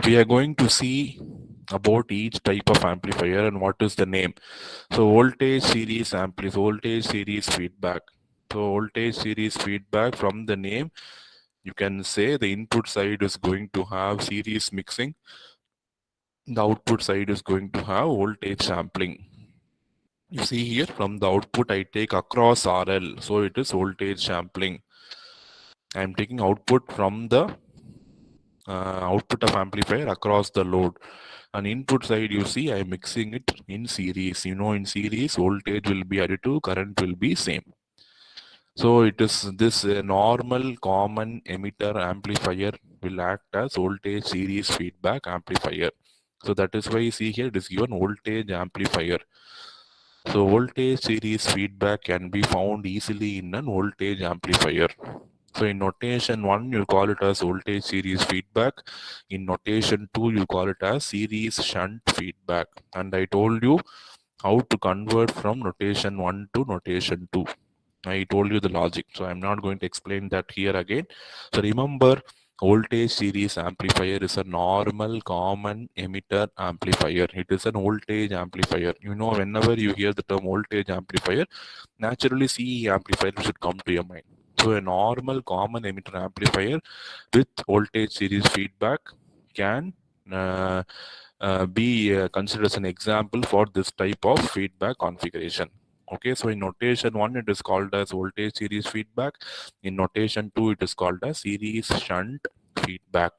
we are going to see about each type of amplifier and what is the name. So voltage series voltage series feedback. So voltage series feedback, from the name you can say the input side is going to have series mixing, the output side is going to have voltage sampling. You see here, from the output I take across RL, so it is voltage sampling. I am taking output from the output of amplifier across the load. And input side, you see, I am mixing it in series. You know, in series, voltage will be additive, current will be same. So it is this normal common emitter amplifier will act as voltage series feedback amplifier. So that is why you see here it is given voltage amplifier. So voltage series feedback can be found easily in a voltage amplifier. So in notation 1, you call it as voltage series feedback. In notation 2, you call it as series shunt feedback. And I told you how to convert from notation 1 to notation 2. I told you the logic, so I'm not going to explain that here again. So remember, voltage series amplifier is a normal common emitter amplifier. It is an voltage amplifier. You know, whenever you hear the term voltage amplifier, naturally CE amplifier should come to your mind. So a normal common emitter amplifier with voltage series feedback can be considered as an example for this type of feedback configuration. Okay, so in notation 1, it is called as voltage series feedback. In notation 2, it is called as series shunt feedback.